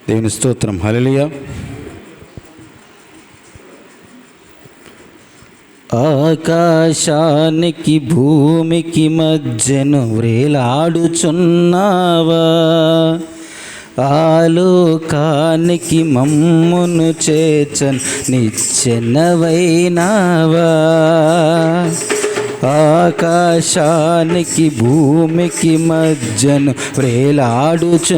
దేవుని స్తోత్రం. హల్లెలూయా. ఆకాశానికి భూమికి మధ్యను వ్రేలాడుచున్నావా, ఆలోకానికి మమ్మును చేర్చన్ నిచ్చెనవైనావా. ఆకాశానికి భూమికి మధ్యను వ్రేలాడుచున్నావా,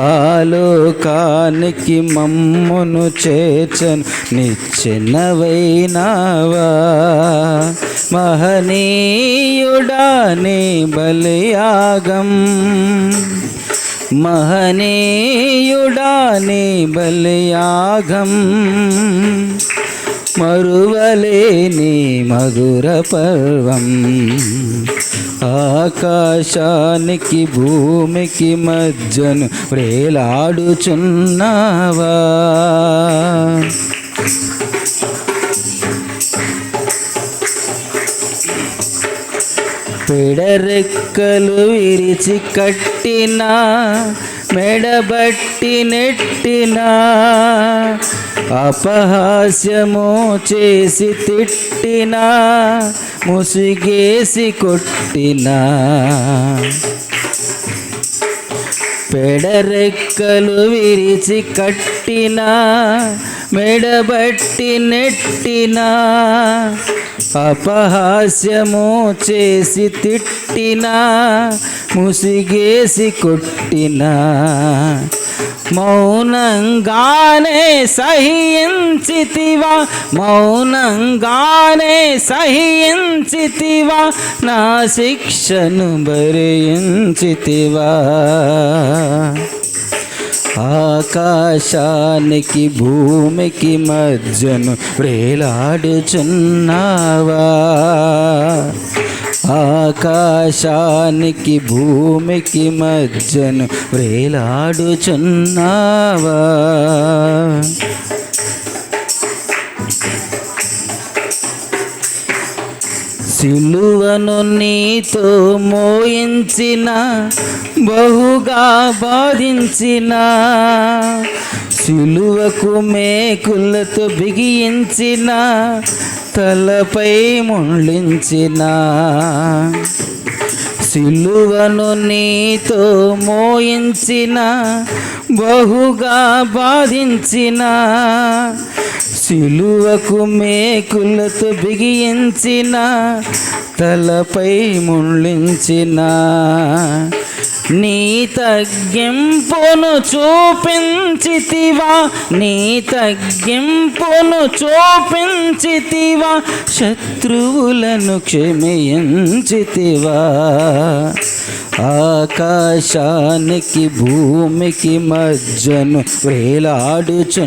ఆలోకానికి మమ్మును చేర్చను నిచ్చెనవైనావా. మహనీయుడా నీ బలియాగం, మహనీయుడా నీ బలియాగం, మరువలేని మధుర పర్వం. ఆకాశానికి భూమికి మధ్యను వ్రేలాడుచున్నావా. పెడరెక్కలు విరిచి కట్టినా, మెడబట్టి నెట్టినా, అపహాస్యము చేసి తిట్టినా, ముసిగేసి కొట్టినా. పెడరెక్కలు విరిచి కట్టినా, మెడబట్టి నెట్టినా, అపహాస్యము చేసి తిట్టినా, ముసిగేసి కొట్టినా, మౌనంగానే సహించితివా, మౌనంగానే సహించితివా, నా శిక్షను భరించితివా. ఆకాశానికి భూమికి మధ్యను వ్రేలాడుచున్నావా, ఆకాశానికి భూమికి మధ్యను వ్రేలాడుచున్నావా. సిలువను నీతో మోయించిన, బహుగా బాధించిన, సిలువకు మేకులతో బిగించిన, తలపై ముళ్ళించిన. సిలువను నీతో మోయించిన, బహుగా బాధించిన, సిలువకు మేకులతో బిగించిన, తలపై ముళ్ళించిన. నీ తగ్గింపును చూపించితివా, నీ తగ్గింపును చూపించితివా, శత్రువులను క్షమించితివా. ఆకాశానికి భూమికి మధ్యను వ్రేలాడుచున్నావా,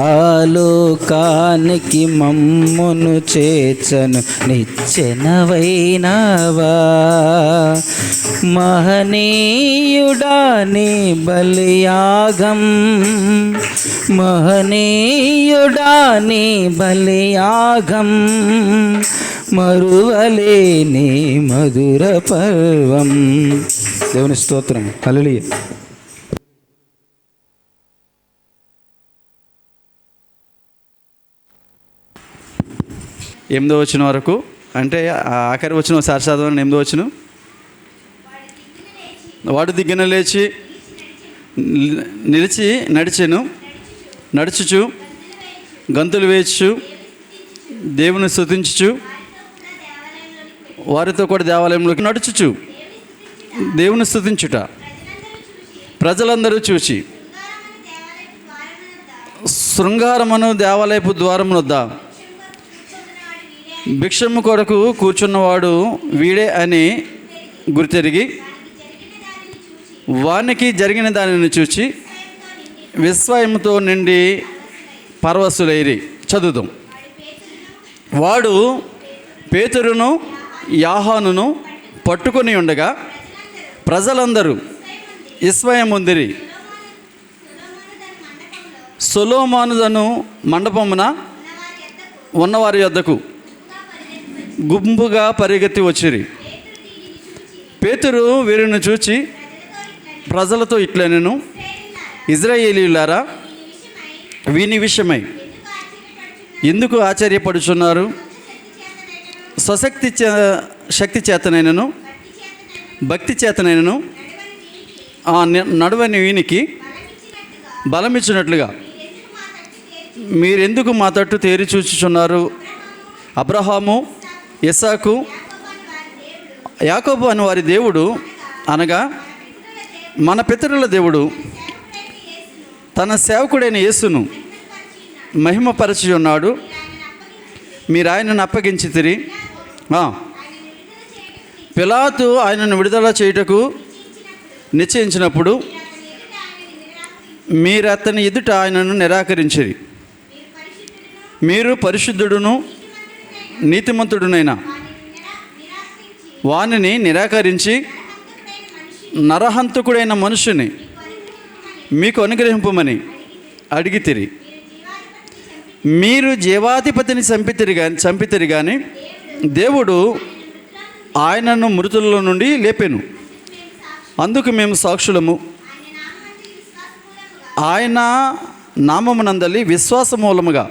ఆలోకానికి మమ్మును చేర్చను నిచ్చెనవైనావా. మహనీయుడా నీ బలియాగం, మహనీయుడా నీ బలియాగం, మరువలేని మధుర పర్వం. దేవుని స్తోత్రం. హల్లెలూయా. 8వ వచనం వరకు, అంటే ఆఖరి వచనం ఒకసారి చదవండి. 8వ వచనం. వాడు దిగ్గున లేచి నిలిచి నడిచెను, నడుచుచు గంతులు వేయచ్చు, దేవుని స్తుతించుచు, వారితో కూడా దేవాలయంలోకి నడుచుచు దేవుని స్తుతించుట ప్రజలందరూ చూచి, శృంగారమును దేవాలయపు ద్వారమునొద్ద భిక్షము కొరకు కూర్చున్నవాడు వీడే అని గుర్తెరిగి, వానికి జరిగిన దానిని చూచి విస్మయంతో నిండి పరవశులైరి. చదువుదాం. వాడు పేతురును యోహానును పట్టుకొని ఉండగా ప్రజలందరూ విస్మయముందిరి. సొలొమోను మండపమున ఉన్నవారి యొద్దకు గుంపుగా పరిగెత్తి వచ్చిరి. పేతురు వీరిని చూచి ప్రజలతో ఇట్లనెను, ఇశ్రాయేలీయులారా, వీని విషయమై ఎందుకు ఆశ్చర్యపడుచున్నారు? శక్తి చేతనైనను భక్తి చేతనైనను నడవని వీనికి బలమిచ్చినట్లుగా మీరెందుకు మా తట్టు తేరి చూచుచున్నారు? అబ్రహాము, ఇస్సాకు, యాకోబు అని వారి దేవుడు, అనగా మన పితరుల దేవుడు తన సేవకుడైన యేసును మహిమపరచి ఉన్నాడు. మీరు ఆయనను అప్పగించితిరి. పిలాతు ఆయనను విడుదల చేయుటకు నిశ్చయించినప్పుడు మీరు అతని ఎదుట ఆయనను నిరాకరించిరి. మీరు పరిశుద్ధుడును నీతిమంతుడునైన వానిని నిరాకరించి నరహంతకుడైన మనుషుని మీకు అనుగ్రహింపమని అడిగితిరి. మీరు జీవాధిపతిని చంపితిరి కానీ దేవుడు ఆయనను మృతుల్లో నుండి లేపెను. అందుకు మేము సాక్షులము. ఆయన నామమునందలి విశ్వాస మూలముగా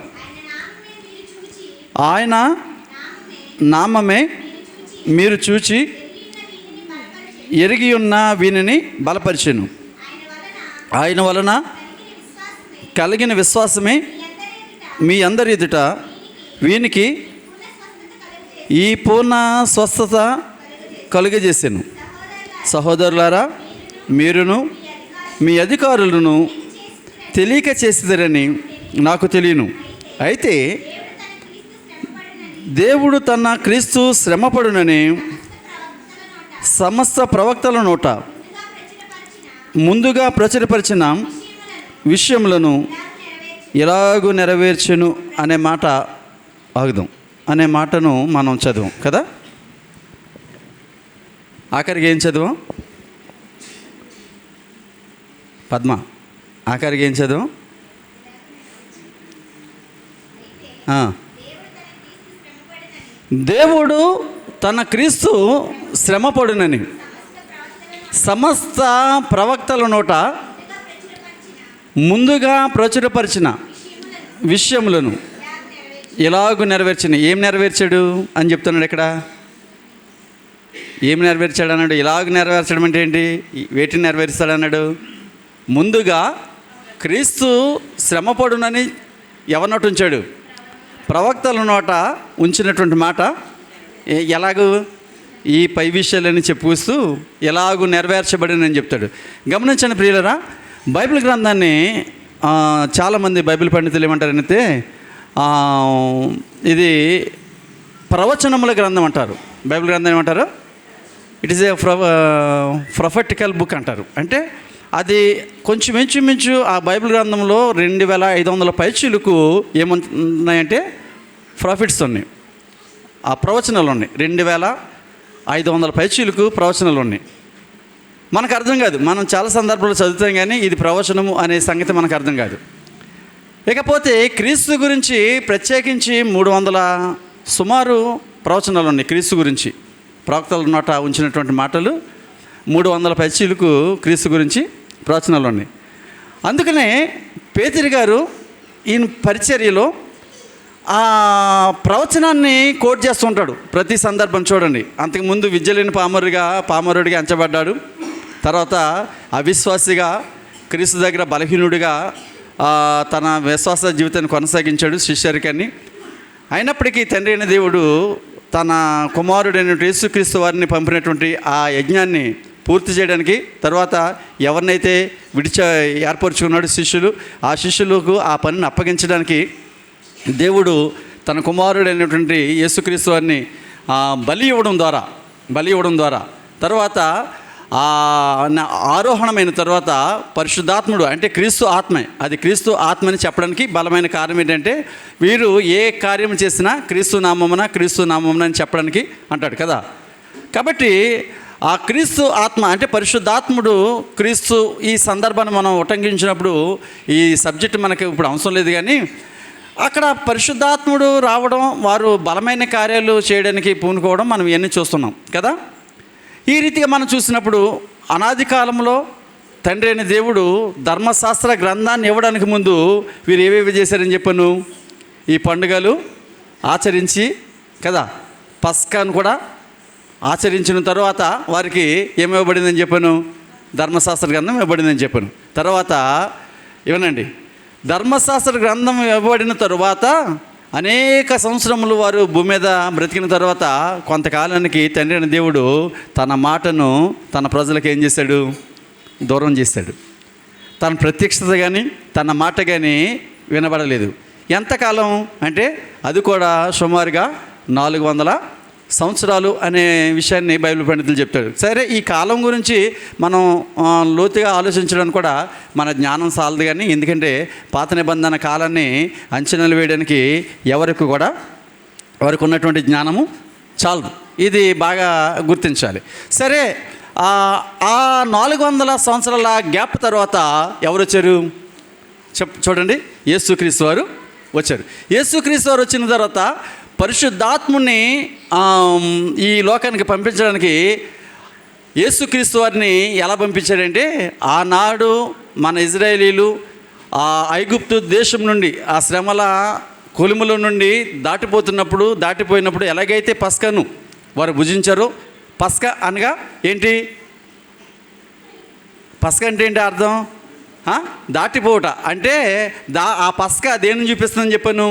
ఆయన నామమే మీరు చూచి ఎరిగి ఉన్న వీనిని బలపరిచెను. ఆయన వలన కలిగిన విశ్వాసమే మీ అందరి ఎదుట వీనికి ఈ పూర్ణ స్వస్థత కలుగజేసాను. సహోదరులారా, మీరును మీ అధికారులను తెలియక చేసిదరని నాకు తెలియను. అయితే దేవుడు తన క్రీస్తు శ్రమపడునని సమస్త ప్రవక్తల నోట ముందుగా ప్రచురపరిచిన విషయములను ఎలాగూ నెరవేర్చెను అనే మాట ఆగుదాం. అనే మాటను మనం చదువు కదా. ఆఖరికి ఏం చదువు పద్మ? ఆఖరికి ఏం చదువు? దేవుడు తన క్రీస్తు శ్రమపడునని సమస్త ప్రవక్తల నోట ముందుగా ప్రచురపరిచిన విషయములను ఎలాగూ నెరవేర్చిన. ఏం నెరవేర్చాడు అని చెప్తున్నాడు ఇక్కడ. ఏం నెరవేర్చాడు అన్నాడు? ఇలాగ నెరవేర్చడం అంటే ఏంటి? వేటిని నెరవేరుస్తాడన్నాడు? ముందుగా క్రీస్తు శ్రమపడునని ఎవరి నోట ఉంచాడు? ప్రవక్తల నోట ఉంచినటువంటి మాట ఎలాగూ ఈ పై విషయాలని చెప్పుస్తూ ఎలాగూ నెరవేర్చబడినని చెప్తాడు. గమనించండి ప్రియులరా, బైబిల్ గ్రంథాన్ని చాలామంది బైబిల్ పండితులు ఏమంటారంటే ఇది ప్రవచనముల గ్రంథం అంటారు. బైబిల్ గ్రంథం ఏమంటారు? It is a prophetical book అంటారు. అంటే అది కొంచెం మించు ఆ బైబిల్ గ్రంథంలో 2500 పైచీలకు ఏమున్నాయంటే ప్రాఫిట్స్ ఉన్నాయి, ఆ ప్రవచనాలు ఉన్నాయి. 2500 పైచీలకు ప్రవచనాలు ఉన్నాయి. మనకు అర్థం కాదు. మనం చాలా సందర్భాల్లో చదువుతాం కానీ ఇది ప్రవచనము అనే సంగతి మనకు అర్థం కాదు. ఇకపోతే క్రీస్తు గురించి ప్రత్యేకించి 300 సుమారు ప్రవచనాలు ఉన్నాయి. క్రీస్తు గురించి ప్రవక్తల నోట ఉంచినటువంటి మాటలు 300 పైచీలకు క్రీస్తు గురించి ప్రవచనాలు ఉన్నాయి. అందుకనే పేతురు గారు ఈయన పరిచర్యలో ఆ ప్రవచనాన్ని కోట్ చేస్తుంటాడు ప్రతి సందర్భం. చూడండి, అంతకుముందు విద్య లేని పామరుడిగా ఎంచబడ్డాడు. తర్వాత అవిశ్వాసిగా క్రీస్తు దగ్గర బలహీనుడిగా తన విశ్వాస జీవితాన్ని కొనసాగించాడు శిష్యరికాన్ని. అయినప్పటికీ తండ్రి అయిన దేవుడు తన కుమారుడైన యేసుక్రీస్తు వారిని పంపినటువంటి ఆ యజ్ఞాన్ని పూర్తి చేయడానికి, తర్వాత ఎవరినైతే ఏర్పరచుకున్నాడు శిష్యులు, ఆ శిష్యులకు ఆ పనిని అప్పగించడానికి దేవుడు తన కుమారుడైనటువంటి యేసుక్రీస్తు వారిని బలి ఇవ్వడం ద్వారా తర్వాత ఆరోహణమైన తర్వాత పరిశుద్ధాత్ముడు అంటే క్రీస్తు ఆత్మే, అది క్రీస్తు ఆత్మని చెప్పడానికి బలమైన కారణం ఏంటంటే వీరు ఏ కార్యం చేసినా క్రీస్తు నామమున అని చెప్పడానికి అంటాడు కదా. కాబట్టి ఆ క్రీస్తు ఆత్మ అంటే పరిశుద్ధాత్ముడు క్రీస్తు ఈ సందర్భాన్ని మనం ఉటంకించినప్పుడు ఈ సబ్జెక్ట్ మనకి ఇప్పుడు అవసరం లేదు, కానీ అక్కడ పరిశుద్ధాత్ముడు రావడం, వారు బలమైన కార్యాలు చేయడానికి పూనుకోవడం మనం ఇవన్నీ చూస్తున్నాం కదా. ఈ రీతిగా మనం చూసినప్పుడు అనాది కాలంలో తండ్రి అయిన దేవుడు ధర్మశాస్త్ర గ్రంథాన్ని ఇవ్వడానికి ముందు వీరు ఏవేవి చేశారని చెప్పాను? ఈ పండుగలు ఆచరించి కదా, పస్కాను కూడా ఆచరించిన తర్వాత వారికి ఏమివ్వబడిందని చెప్పాను? ధర్మశాస్త్ర గ్రంథం ఇవ్వబడిందని చెప్పాను. తర్వాత ఇవనండి, ధర్మశాస్త్ర గ్రంథం ఇవ్వబడిన తరువాత అనేక సంవత్సరములు వారు భూమి మీద బ్రతికిన తర్వాత కొంతకాలానికి తండ్రి అయిన దేవుడు తన మాటను తన ప్రజలకు ఏం చేశాడు? దూరం చేశాడు. తన ప్రత్యక్షత కానీ తన మాట కానీ వినబడలేదు. ఎంతకాలం అంటే అది కూడా సుమారుగా 400 సంవత్సరాలు అనే విషయాన్ని బైబిల్ పండితులు చెప్తాడు. సరే, ఈ కాలం గురించి మనం లోతుగా ఆలోచించడానికి కూడా మన జ్ఞానం సాలదు. కానీ ఎందుకంటే పాత నిబంధన కాలాన్ని అంచనాలు వేయడానికి ఎవరికి ఉన్నటువంటి జ్ఞానము చాలదు. ఇది బాగా గుర్తించాలి. సరే, ఆ 400 సంవత్సరాల గ్యాప్ తర్వాత ఎవరు వచ్చారు? చూడండి, యేసుక్రీస్తు వారు వచ్చారు. యేసుక్రీస్తు వారు వచ్చిన తర్వాత పరిశుద్ధాత్ముని ఈ లోకానికి పంపించడానికి యేసుక్రీస్తు వారిని ఎలా పంపించాడంటే, ఆనాడు మన ఇజ్రాయేలీలు ఆ ఐగుప్తు దేశం నుండి, ఆ శ్రమల కొలుముల నుండి దాటిపోయినప్పుడు ఎలాగైతే పస్కాను వారు భుజించారో, పస్కా అనగా ఏంటి? పస్కా అంటే ఏంటి అర్థం? దాటిపోవుట అంటే ఆ పస్కా దేన్ని చూపిస్తుందని చెప్పాను?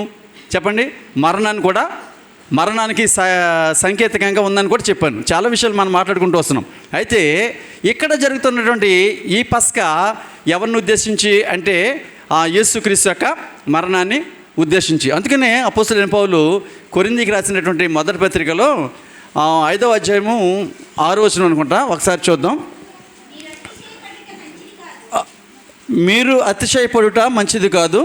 చెప్పండి. మరణానికి సంకేతకంగా ఉందని కూడా చెప్పాను. చాలా విషయాలు మనం మాట్లాడుకుంటూ వస్తున్నాం. అయితే ఇక్కడ జరుగుతున్నటువంటి ఈ పస్కా ఎవరిని ఉద్దేశించి అంటే యేసుక్రీస్తు యొక్క మరణాన్ని ఉద్దేశించి. అందుకనే అపోస్తలుడైన పౌలు కొరింథీకి రాసినటువంటి మొదటి పత్రికలో 5వ అధ్యాయము 6వ వచనం అనుకుంటా, ఒకసారి చూద్దాం. మీరు అతిశయపడుట మంచిది కాదు.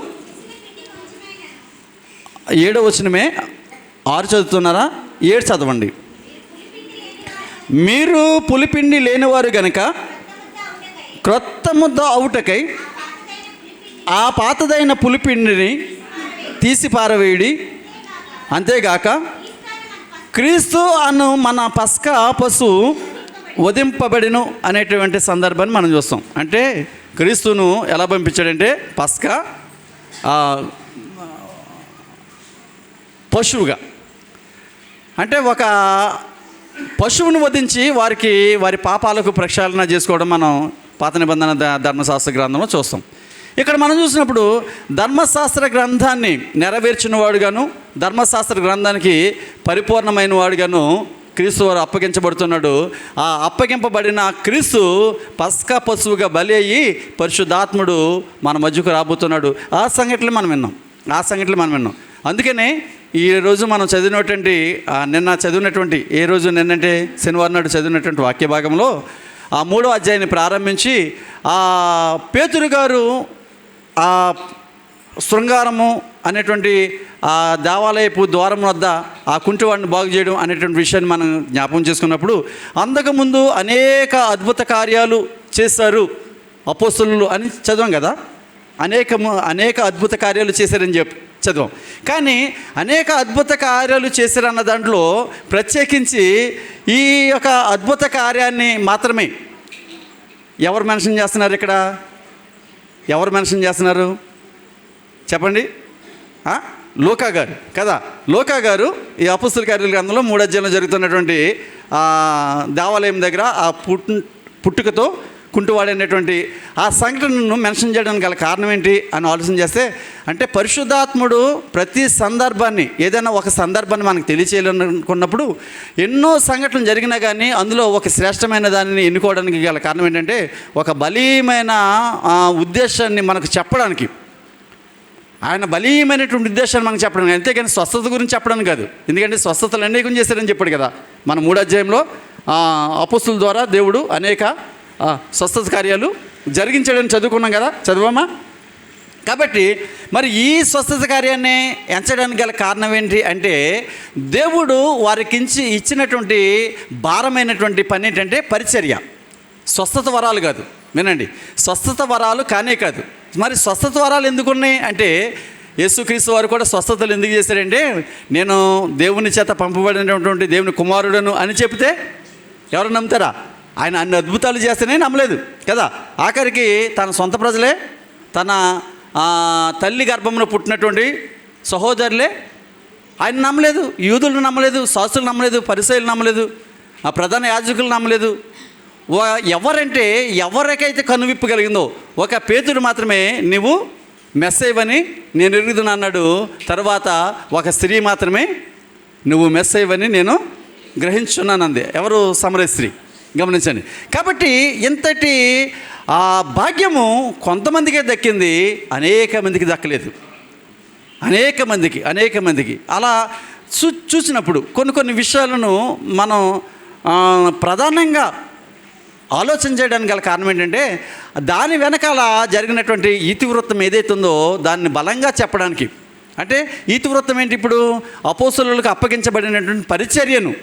7వ వచనమే. 6 చదువుతున్నారా? 7 చదవండి. మీరు పులిపిండి లేనివారు గనుక క్రొత్త ముద్ద అవుటకై ఆ పాతదైన పులిపిండిని తీసి పారవేయుడి. అంతేగాక క్రీస్తు అను మన పస్కా పశువు వధింపబడిను అనేటువంటి సందర్భాన్ని మనం చూస్తాం. అంటే క్రీస్తును ఎలా పంపించాడంటే పస్కా పశువుగా, అంటే ఒక పశువును వధించి వారి పాపాలకు ప్రక్షాళన చేసుకోవడం మనం పాత నిబంధన ధర్మశాస్త్ర గ్రంథంలో చూస్తాం. ఇక్కడ మనం చూసినప్పుడు ధర్మశాస్త్ర గ్రంథాన్ని నెరవేర్చిన వాడుగాను, ధర్మశాస్త్ర గ్రంథానికి పరిపూర్ణమైన వాడుగాను క్రీస్తు వారు అప్పగించబడుతున్నాడు. ఆ అప్పగింపబడిన క్రీస్తు పస్కా పశువుగా బలి అయ్యి పరిశుద్ధాత్ముడు మన మధ్యకు రాబోతున్నాడు. ఆ సంఘటనలు మనం విన్నాం. అందుకనే ఈరోజు మనం చదివినటువంటి నిన్నంటే శనివారం నాడు చదివినటువంటి వాక్య భాగంలో ఆ 3వ అధ్యాయాన్ని ప్రారంభించి పేతురు గారు ఆ శృంగారము అనేటువంటి ఆ దేవాలయపు ద్వారం వద్ద ఆ కుంటివాడిని బాగు చేయడం అనేటువంటి విషయాన్ని మనం జ్ఞాపకం చేసుకున్నప్పుడు, అంతకుముందు అనేక అద్భుత కార్యాలు చేశారు అపోస్తలులు అని చదివాం కదా. అనేక అద్భుత కార్యాలు చేశారని చదివాం. కానీ అనేక అద్భుత కార్యాలు చేశారన్న దాంట్లో ప్రత్యేకించి ఈ యొక్క అద్భుత కార్యాన్ని మాత్రమే ఎవరు మెన్షన్ చేస్తున్నారు? ఇక్కడ ఎవరు మెన్షన్ చేస్తున్నారు చెప్పండి? లూకా గారు కదా. లూకా గారు ఈ అపోస్తల కార్యాల గ్రంథంలో 3వ అధ్యాయంలో జరుగుతున్నటువంటి దేవాలయం దగ్గర ఆ పుట్టుకతో కుంటువాడైనటువంటి ఆ సంఘటనను మెన్షన్ చేయడానికి గల కారణం ఏంటి అని ఆలోచన చేస్తే, అంటే పరిశుద్ధాత్ముడు ప్రతి సందర్భాన్ని, ఏదైనా ఒక సందర్భాన్ని మనకు తెలియచేయాలనుకున్నప్పుడు ఎన్నో సంఘటనలు జరిగినా కానీ అందులో ఒక శ్రేష్టమైన దానిని ఎన్నుకోవడానికి గల కారణం ఏంటంటే ఒక బలీయమైన ఉద్దేశాన్ని మనకు చెప్పడానికి, ఆయన బలీయమైనటువంటి ఉద్దేశాన్ని మనకు చెప్పడానికి, అంతేగాని స్వస్థత గురించి చెప్పడానికి కాదు. ఎందుకంటే స్వస్థతలు అనేకం చేశారని చెప్పాడు కదా. మన 3వ అధ్యాయంలో అపోస్తలుల ద్వారా దేవుడు అనేక స్వస్థత కార్యాలు జరిగించాడని చదువుకున్నాం కదా, చదివామా? కాబట్టి మరి ఈ స్వస్థత కార్యాన్ని ఎంచడానికి గల కారణం ఏంటి అంటే, దేవుడు వారికి ఇచ్చినటువంటి భారమైనటువంటి పని ఏంటంటే పరిచర్య. స్వస్థత వరాలు కాదు, వినండి, స్వస్థత వరాలు కానే కాదు. మరి స్వస్థత వరాలు ఎందుకున్నాయి అంటే, యేసుక్రీస్తు వారు కూడా స్వస్థతలు ఎందుకు చేశారంటే, నేను దేవుని చేత పంపబడినటువంటి దేవుని కుమారుడను అని చెప్తే ఎవరు నమ్ముతారా? ఆయన అన్ని అద్భుతాలు చేస్తేనే నమ్మలేదు కదా. ఆఖరికి తన సొంత ప్రజలే, తన తల్లి గర్భంలో పుట్టినటువంటి సహోదరులే ఆయన నమ్మలేదు. యూదులు నమ్మలేదు, శాస్త్రులు నమ్మలేదు, పరిసయ్యులు నమ్మలేదు, ఆ ప్రధాన యాజకులు నమ్మలేదు. ఎవరంటే ఎవరికైతే కనువిప్పు కలిగిందో ఒక పేతుడు మాత్రమే నువ్వు మెస్సయ్యవని నేను ఎరుగుదును అన్నాడు. తర్వాత ఒక స్త్రీ మాత్రమే నువ్వు మెస్సయ్యవని నేను గ్రహించున్నానంది. ఎవరు? సమరయ స్త్రీ. గమనించండి. కాబట్టి ఇంతటి ఆ భాగ్యము కొంతమందికే దక్కింది, అనేక మందికి దక్కలేదు. అనేక మందికి అలా చూసినప్పుడు కొన్ని విషయాలను మనం ప్రధానంగా ఆలోచన చేయడానికి గల కారణం ఏంటంటే దాని వెనకాల జరిగినటువంటి ఇతివృత్తం ఏదైతే ఉందో దాన్ని బలంగా చెప్పడానికి. అంటే ఇతివృత్తం ఏంటి? ఇప్పుడు అపోస్తలులకు అప్పగించబడినటువంటి పరిచర్యను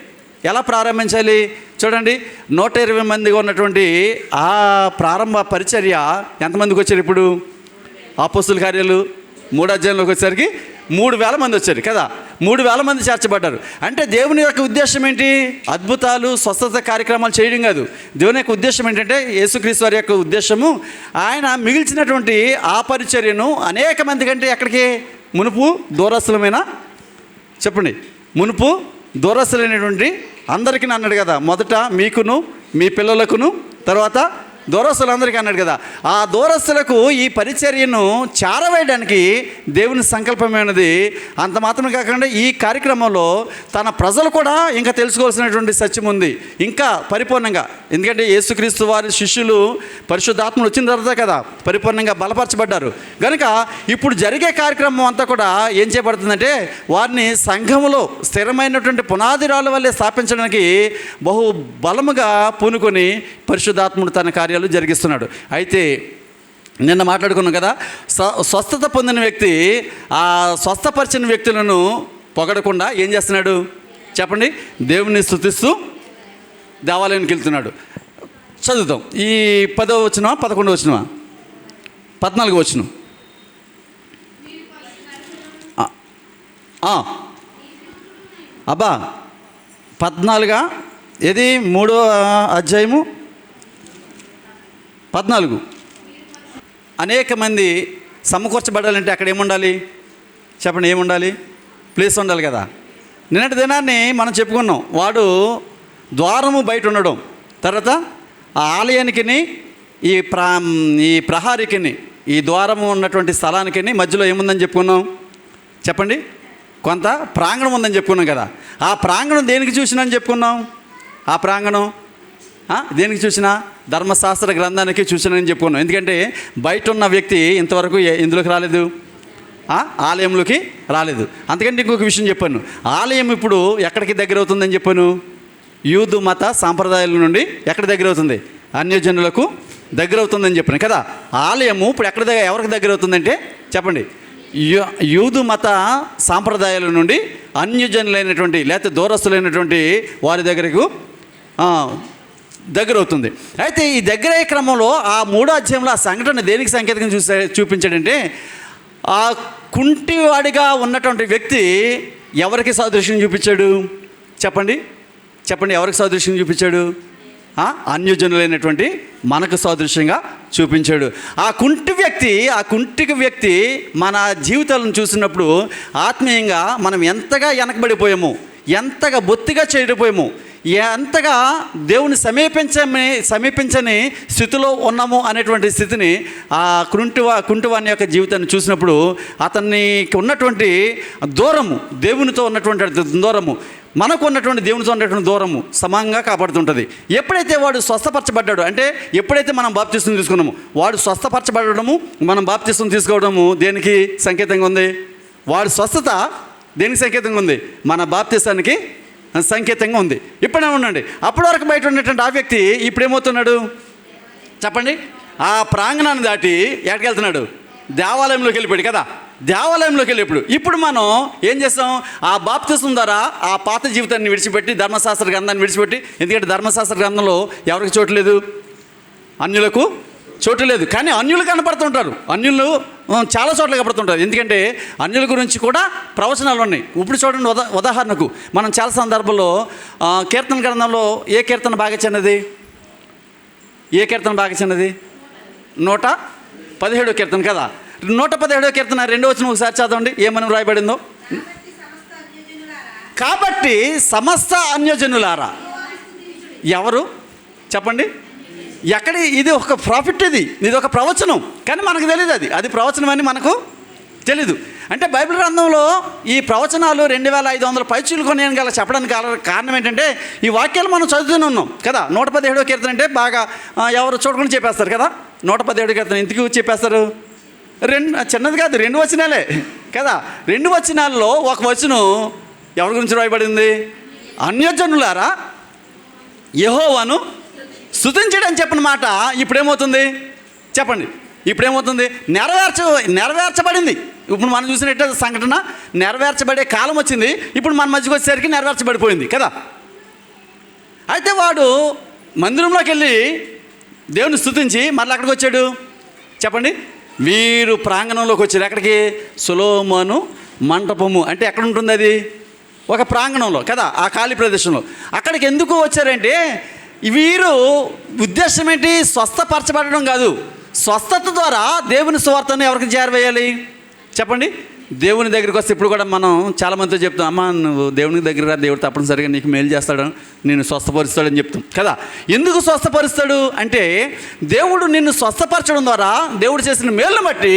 ఎలా ప్రారంభించాలి చూడండి. 120 మందిగా ఉన్నటువంటి ఆ ప్రారంభ పరిచర్య ఎంతమందికి వచ్చారు? ఇప్పుడు అపోస్తల కార్యాలు 3వ అధ్యాయంలోకి వచ్చేసరికి 3,000 మంది వచ్చారు కదా. 3,000 మంది చేర్చబడ్డారు. అంటే దేవుని యొక్క ఉద్దేశం ఏంటి? అద్భుతాలు, స్వస్థత కార్యక్రమాలు చేయడం కాదు. దేవుని యొక్క ఉద్దేశం ఏంటంటే, యేసుక్రీస్తు వారి యొక్క ఉద్దేశము ఆయన మిగిల్చినటువంటి ఆ పరిచర్యను అనేక మంది కంటే ఎక్కడికి మునుపు దూరస్తులమైన చెప్పండి, మునుపు దూరస్తులైనటువంటి అందరికీ అన్నాడు కదా. మొదట మీకును మీ పిల్లలకును, తర్వాత దూరస్తులందరికీ అన్నాడు కదా. ఆ దూరస్తులకు ఈ పరిచర్యను చేరవేయడానికి దేవుని సంకల్పమైనది. అంత మాత్రమే కాకుండా ఈ కార్యక్రమంలో తన ప్రజలు కూడా ఇంకా తెలుసుకోవాల్సినటువంటి సత్యం ఉంది ఇంకా పరిపూర్ణంగా. ఎందుకంటే యేసుక్రీస్తు వారి శిష్యులు పరిశుద్ధాత్మలు వచ్చిన తర్వాత కదా పరిపూర్ణంగా బలపరచబడ్డారు. కనుక ఇప్పుడు జరిగే కార్యక్రమం అంతా కూడా ఏం చేయబడుతుందంటే వారిని సంఘములో స్థిరమైనటువంటి పునాదిరాల వల్లే స్థాపించడానికి బహు బలముగా పూనుకొని పరిశుద్ధాత్ముడు తన కార్యాలు జరిగిస్తున్నాడు. అయితే నిన్న మాట్లాడుకున్నాం కదా, స్వస్థత పొందిన వ్యక్తి ఆ స్వస్థపరిచిన వ్యక్తులను పొగడకుండా ఏం చేస్తున్నాడు చెప్పండి? దేవుని స్తుతిస్తూ దేవాలయానికి వెళ్తున్నాడు. చదువుతాం. ఈ 10వ వచనమా 11వ వచనమా 14వ వచనం. అబ్బా 14 ఏది 3వ అధ్యాయము 14. అనేక మంది సమకూర్చబడాలంటే అక్కడ ఏముండాలి చెప్పండి? ఏముండాలి? ప్లేస్ ఉండాలి కదా. నిన్నటి దినాన్ని మనం చెప్పుకున్నాం. వాడు ద్వారము బయట ఉండడం, తర్వాత ఆ ఆలయానికి ఈ ప్రహారీకి ఈ ద్వారము ఉన్నటువంటి స్థలానికి మధ్యలో ఏముందని చెప్పుకున్నాం చెప్పండి? కొంత ప్రాంగణం ఉందని చెప్పుకున్నాం కదా. ఆ ప్రాంగణం దేనికి చూసినా చెప్పుకున్నాం. ఆ ప్రాంగణం దేనికి చూసినా ధర్మశాస్త్ర గ్రంథానికి చూసినని చెప్పుకున్నాం. ఎందుకంటే బయట ఉన్న వ్యక్తి ఇంతవరకు ఎందులోకి రాలేదు? ఆలయంలోకి రాలేదు. అందుకంటే ఇంకొక విషయం చెప్పాను. ఆలయం ఇప్పుడు ఎక్కడికి దగ్గర అవుతుందని చెప్పాను? యూదు మత సాంప్రదాయాల నుండి ఎక్కడ దగ్గర అవుతుంది? అన్యజనులకు దగ్గర అవుతుందని చెప్పాను కదా. ఆలయము ఇప్పుడు ఎవరికి దగ్గర అవుతుందంటే చెప్పండి? యూదు మత సాంప్రదాయాల నుండి అన్యజనులైనటువంటి లేకపోతే దూరస్తులైనటువంటి వారి దగ్గరకు దగ్గర అవుతుంది. అయితే ఈ దగ్గర క్రమంలో ఆ 3వ అధ్యాయంలో ఆ సంఘటన దేనికి సంకేతంగా చూపించాడంటే, ఆ కుంటివాడిగా ఉన్నటువంటి వ్యక్తి ఎవరికి సాదృశ్యం చూపించాడు చెప్పండి? ఎవరికి సాదృశ్యం చూపించాడు? అన్యజనులైనటువంటి మనకు సాదృశ్యంగా చూపించాడు. ఆ కుంటికి వ్యక్తి మన జీవితాలను చూసినప్పుడు ఆత్మీయంగా మనం ఎంతగా వెనకబడిపోయాము, ఎంతగా బొత్తిగా చేరిపోయాము, ఎంతగా దేవుని సమీపించని స్థితిలో ఉన్నాము అనేటువంటి స్థితిని ఆ కుంటివాని యొక్క జీవితాన్ని చూసినప్పుడు అతనికి ఉన్నటువంటి దూరము, దేవునితో ఉన్నటువంటి దూరము, మనకు ఉన్నటువంటి దేవునితో ఉన్నటువంటి దూరము సమానంగా కాపాడుతుంటుంది. ఎప్పుడైతే వాడు స్వస్థపరచబడ్డాడు అంటే ఎప్పుడైతే మనం బాప్తిసం తీసుకున్నాము, వాడు స్వస్థపరచబడము మనం బాప్తిసం తీసుకోవడము దేనికి సంకేతంగా ఉంది? వాడి స్వస్థత దేనికి సంకేతంగా ఉంది? మన బాప్తిసానికి సంకేతంగా ఉంది. ఇప్పుడే ఉండండి. అప్పటి వరకు బయట ఉన్నటువంటి ఆ వ్యక్తి ఇప్పుడు ఏమవుతున్నాడు చెప్పండి? ఆ ప్రాంగణాన్ని దాటి ఎక్కడికి వెళ్తున్నాడు? దేవాలయంలోకి వెళ్ళిపోయాడు కదా. దేవాలయంలోకి వెళ్ళేప్పుడు ఇప్పుడు మనం ఏం చేస్తాం? ఆ బాప్తిసం ద్వారా ఆ పాత జీవితాన్ని విడిచిపెట్టి ధర్మశాస్త్ర గ్రంథాన్ని విడిచిపెట్టి, ఎందుకంటే ధర్మశాస్త్ర గ్రంథంలో ఎవరికి చోటు లేదు? అన్యులకు చోటు లేదు. కానీ అన్యులు కనపడుతుంటారు. అన్యులు చాలా చోట్ల కనబడుతుంటుంది. ఎందుకంటే అన్యుల గురించి కూడా ప్రవచనాలు ఉన్నాయి. ఇప్పుడు చూడండి, ఉదాహరణకు మనం చాలా సందర్భంలో కీర్తన గ్రంథంలో ఏ కీర్తన బాగా చిన్నది? ఏ కీర్తన బాగా చిన్నది? 117వ కీర్తన కదా. 117వ కీర్తన 2వ వచనం ఒకసారి చదవండి, ఏమని రాయబడిందో. కాబట్టి సమస్త అన్యజనులారా. ఎవరు చెప్పండి? ఇది ఒక ప్రాఫిట్, ఇది ఒక ప్రవచనం, కానీ మనకు తెలియదు అది ప్రవచనం అని మనకు తెలీదు. అంటే బైబిల్ గ్రంథంలో ఈ ప్రవచనాలు 2500 పైచీలు కొనేయని గల చెప్పడానికి కారణం ఏంటంటే ఈ వాక్యాలు మనం చదువుతూనే ఉన్నాం కదా. 117వ కీర్తన అంటే బాగా ఎవరు చూడకుండా చెప్పేస్తారు కదా. 117వ కీర్తన ఎందుకు చెప్పేస్తారు? చిన్నది కాదు, 2 వచనాలే కదా. 2 వచనాల్లో ఒక వచనం ఎవరి గురించి రాయబడింది? అన్యజనులారా యెహోవాను స్తుతించడని చెప్పిన మాట ఇప్పుడేమవుతుంది చెప్పండి? ఇప్పుడేమవుతుంది? నెరవేర్చబడింది. ఇప్పుడు మనం చూసినట్టు సంఘటన నెరవేర్చబడే కాలం వచ్చింది. ఇప్పుడు మన మధ్యకి వచ్చేసరికి నెరవేర్చబడిపోయింది కదా. అయితే వాడు మందిరంలోకి వెళ్ళి దేవుని స్తుతించి మళ్ళీ అక్కడికి వచ్చాడు చెప్పండి. వీరు ప్రాంగణంలోకి వచ్చారు. ఎక్కడికి? సొలొమోను మంటపము. అంటే ఎక్కడ ఉంటుంది అది? ఒక ప్రాంగణంలో కదా, ఆ ఖాళీ ప్రదేశంలో. అక్కడికి ఎందుకు వచ్చారంటే వీరు ఉద్దేశం ఏంటి? స్వస్థపరచబడడం కాదు. స్వస్థత ద్వారా దేవుని సువార్తను ఎవరికి చేరవేయాలి చెప్పండి? దేవుని దగ్గరికి వస్తే ఇప్పుడు కూడా మనం చాలామందితో చెప్తాం, అమ్మ నువ్వు దేవుని దగ్గర దేవుడు తప్పనిసరిగా నీకు మేలు చేస్తాడు, నేను స్వస్థపరుస్తాడని చెప్తాం కదా. ఎందుకు స్వస్థపరుస్తాడు అంటే దేవుడు నిన్ను స్వస్థపరచడం ద్వారా దేవుడు చేసిన మేలును బట్టి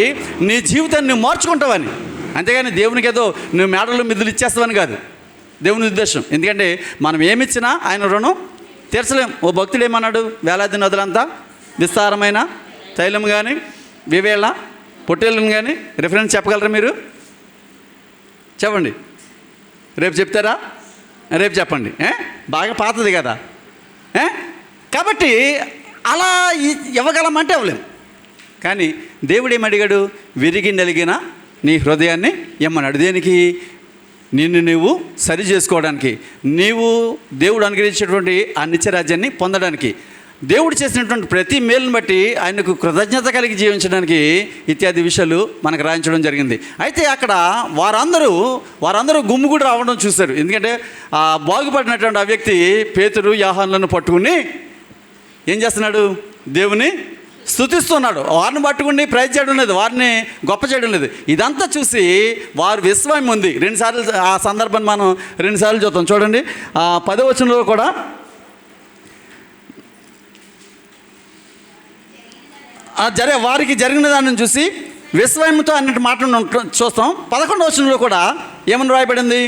నీ జీవితాన్ని నువ్వు మార్చుకుంటావని. అంతేగాని దేవునికి ఏదో నువ్వు మేడలు మిద్దులు ఇచ్చేస్తావని కాదు దేవుని ఉద్దేశం. ఎందుకంటే మనం ఏమిచ్చినా ఆయన రుణం తీర్చలేం. ఓ భక్తుడు ఏమన్నాడు? వేలాది నదులంతా విస్తారమైన తైలం కానీ వివేళ పొట్టేళ్ళను కానీ రిఫరెన్స్ చెప్పగలరా మీరు? చెప్పండి. రేపు చెప్తారా? రేపు చెప్పండి. బాగా పాతది కదా. కాబట్టి అలా ఇవ్వగలమంటే ఇవ్వలేం. కానీ దేవుడు ఏమడిగాడు? విరిగి నలిగిన నీ హృదయాన్ని ఇమ్మన్నాడు. దేనికి? నిన్ను నువ్వు సరి చేసుకోవడానికి, నీవు దేవుడు అనుగ్రహించేటువంటి ఆ నిత్యరాజ్యాన్ని పొందడానికి, దేవుడు చేసినటువంటి ప్రతి మేలును బట్టి ఆయనకు కృతజ్ఞత కలిగి జీవించడానికి ఇత్యాది విషయాలు మనకు రాయించడం జరిగింది. అయితే అక్కడ వారందరూ గుమ్ముగుడు రావడం చూశారు. ఎందుకంటే ఆ బాగుపడినటువంటి ఆ వ్యక్తి పేతురు యోహానులను పట్టుకుని ఏం చేస్తున్నాడు? దేవుని స్తుతిస్తున్నాడు. వారిని పట్టుకుని ప్రైజ్ చేయడం లేదు, వారిని గొప్ప చేయడం లేదు. ఇదంతా చూసి వారు విస్మయం ఉంది. 2 సార్లు ఆ సందర్భాన్ని మనం 2 సార్లు చూద్దాం. చూడండి 10వ వచనంలో కూడా వారికి జరిగిన దానిని చూసి విస్మయంతో అన్నట్టు మాటలు చూస్తాం. 11వ వచనంలో కూడా ఏమని రాయబడింది?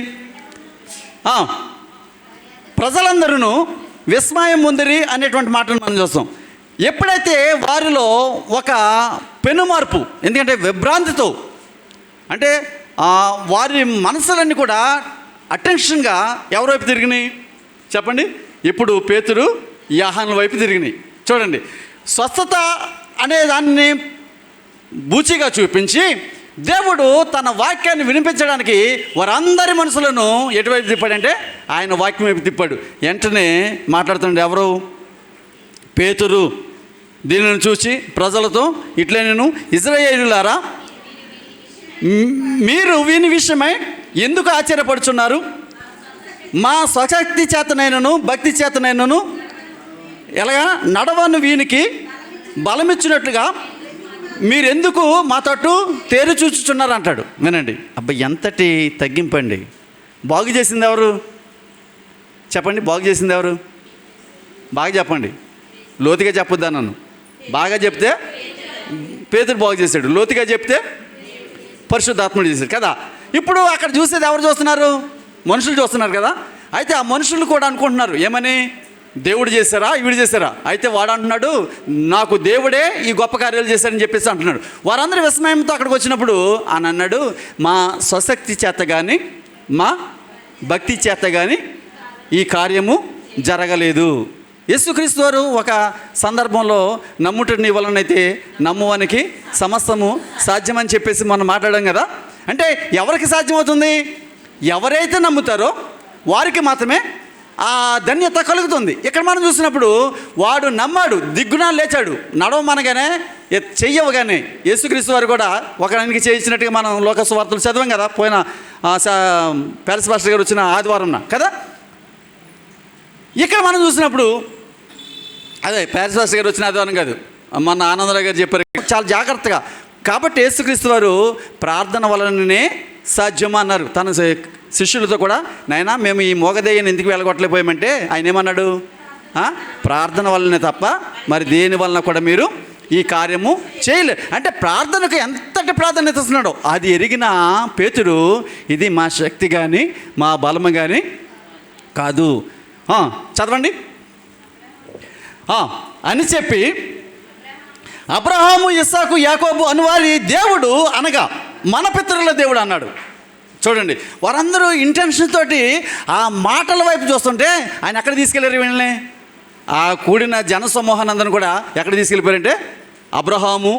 ప్రజలందరూ విస్మయం ముందరి అనేటువంటి మాటను మనం చూస్తాం. ఎప్పుడైతే వారిలో ఒక పెనుమార్పు, ఎందుకంటే విభ్రాంతితో, అంటే వారి మనసులన్నీ కూడా అటెన్షన్గా ఎవరి వైపు తిరిగినాయి చెప్పండి? ఇప్పుడు పేతురు యోహానుల వైపు తిరిగినాయి. చూడండి, స్వస్థత అనే దాన్ని బూచిగా చూపించి దేవుడు తన వాక్యాన్ని వినిపించడానికి వారందరి మనసులను ఎటువైపు తిప్పాడంటే ఆయన వాక్యం వైపు తిప్పాడు. వెంటనే మాట్లాడుతుండే ఎవరు? పేతురు. దీనిని చూసి ప్రజలతో ఇట్లే, నేను ఇశ్రాయేలులారా మీరు వీని విషయమై ఎందుకు ఆశ్చర్యపడుచున్నారు? మా స్వశక్తి చేతనైనను భక్తి చేతనైనను ఎలాగా నడవను వీనికి బలమిచ్చినట్లుగా మీరెందుకు మా తట్టు తేరు చూచుచున్నారు అంటాడు. వినండి, అబ్బాయి ఎంతటి తగ్గింపండి. బాగు చేసింది ఎవరు చెప్పండి? బాగు చేసింది ఎవరు? బాగా చెప్పండి. లోతుగా చెప్పొద్దా నన్ను? బాగా చెప్తే పేతురు బాగు చేశాడు, లోతుగా చెప్తే పరిశుద్ధాత్ముడు చేశాడు కదా. ఇప్పుడు అక్కడ చూసేది ఎవరు చూస్తున్నారు? మనుషులు చూస్తున్నారు కదా. అయితే ఆ మనుషులు కూడా అనుకుంటున్నారు ఏమని? దేవుడు చేశారా, వీడు చేశారా? అయితే వాడు అంటున్నాడు నాకు దేవుడే ఈ గొప్ప కార్యాలు చేశారని చెప్పేసి అంటున్నాడు. వారందరూ విస్మయంతో అక్కడికి వచ్చినప్పుడు అని అన్నాడు, మా స్వశక్తి చేత కానీ మా భక్తి చేత కానీ ఈ కార్యము జరగలేదు. యేసుక్రీస్తు వారు ఒక సందర్భంలో నమ్ముట నీ వలనైతే నమ్మువానికి సమస్తము సాధ్యమని చెప్పేసి మనం మాట్లాడాం కదా. అంటే ఎవరికి సాధ్యమవుతుంది? ఎవరైతే నమ్ముతారో వారికి మాత్రమే ఆ ధన్యత కలుగుతుంది. ఇక్కడ మనం చూసినప్పుడు వాడు నమ్మాడు, దిగ్గున లేచాడు. నడవమనగానే చెయ్యవగానే యేసుక్రీస్తు వారు కూడా ఒకరికి చేయించినట్టుగా మనం లోక సువార్తలు చదివాం కదా, పోయిన ప్యారిస్ పాస్టర్ గారు వచ్చిన ఆదివారం కదా. ఇక్కడ మనం చూసినప్పుడు అదే ప్యారిస్ పాస్టర్ గారు వచ్చిన ఆదివారం కాదు, మొన్న ఆనందరావు గారు చెప్పారు చాలా జాగ్రత్తగా. కాబట్టి యేసుక్రీస్తు వారు ప్రార్థన వలననే సాధ్యం అన్నారు తన శిష్యులతో కూడా. నాయనా మేము ఈ మోగదేయ్యని ఎందుకు వెళ్ళగొట్టలేకపోయామంటే ఆయన ఏమన్నాడు, ప్రార్థన వల్లనే తప్ప మరి దేని వలన కూడా మీరు ఈ కార్యము చేయలేరు. అంటే ప్రార్థనకు ఎంతటి ప్రాధాన్యత ఇస్తున్నాడో అది ఎరిగిన పేతురు ఇది మా శక్తి కానీ మా బలము కానీ కాదు, చదవండి అని చెప్పి అబ్రహాము, ఇస్సాకు, యాకోబు అనువారి దేవుడు అనగా మన పితరుల దేవుడు అన్నాడు. చూడండి, వారందరూ ఇంటెన్షన్ తోటి ఆ మాటల వైపు చూస్తుంటే ఆయన ఎక్కడ తీసుకెళ్ళారు వీళ్ళని? ఆ కూడిన జనసమూహానందరూ కూడా ఎక్కడ తీసుకెళ్ళిపోయారంటే అబ్రహాము,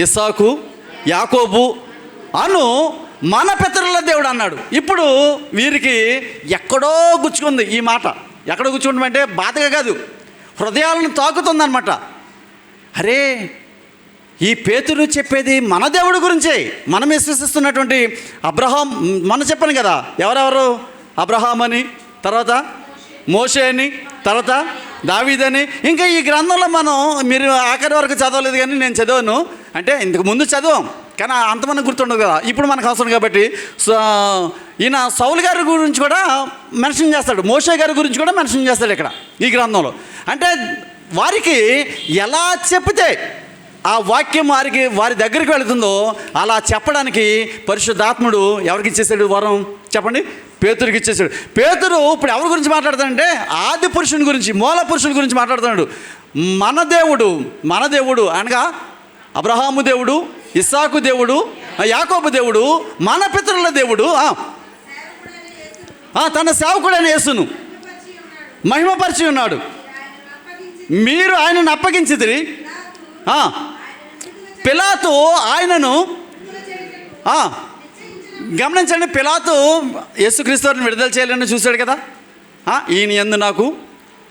ఇస్సాకు, యాకోబు అను మన పితరుల దేవుడు అన్నాడు. ఇప్పుడు వీరికి ఎక్కడో గుచ్చుకుంది ఈ మాట. ఎక్కడో గుచ్చుకుంటామంటే బాధగా కాదు, హృదయాలను తాకుతుందన్నమాట. అరే, ఈ పేతురు చెప్పేది మన దేవుడి గురించే. మనం విశ్వసిస్తున్నటువంటి అబ్రహాం, మనం చెప్పాను కదా ఎవరెవరు, అబ్రహాం అని, తర్వాత మోషే అని, తర్వాత దావీదని. ఇంకా ఈ గ్రంథంలో మనం మీరు ఆఖరి వరకు చదవలేదు కానీ నేను చదివాను, అంటే ఇంతకు ముందు చదివాం కానీ అంతమంది గుర్తుండదు కదా. ఇప్పుడు మనకు అవసరం కాబట్టి ఈయన సౌలు గారి గురించి కూడా మెన్షన్ చేస్తాడు, మోషే గారి గురించి కూడా మెన్షన్ చేస్తాడు ఇక్కడ ఈ గ్రంథంలో. అంటే వారికి ఎలా చెప్తే ఆ వాక్యం వారి దగ్గరికి వెళుతుందో అలా చెప్పడానికి పరిశుద్ధాత్ముడు ఎవరికి ఇచ్చేసాడు వరం చెప్పండి? పేతురికి ఇచ్చేసాడు. పేతురు ఇప్పుడు ఎవరి గురించి మాట్లాడుతాడంటే ఆది పురుషుని గురించి, మూల పురుషుని గురించి మాట్లాడుతున్నాడు. మన దేవుడు అనగా అబ్రహాము దేవుడు, ఇస్సాకు దేవుడు, యాకోబు దేవుడు, మన పితరుల దేవుడు, తన సేవకుడైన యేసును మహిమపరిచి ఉన్నాడు. మీరు ఆయనను అప్పగించితిరి. పిలాతు ఆయనను గమనించండి, పిలాతు యేసుక్రీస్తు వారిని విడుదల చేయాలని చూశాడు కదా. ఈయన యందు నాకు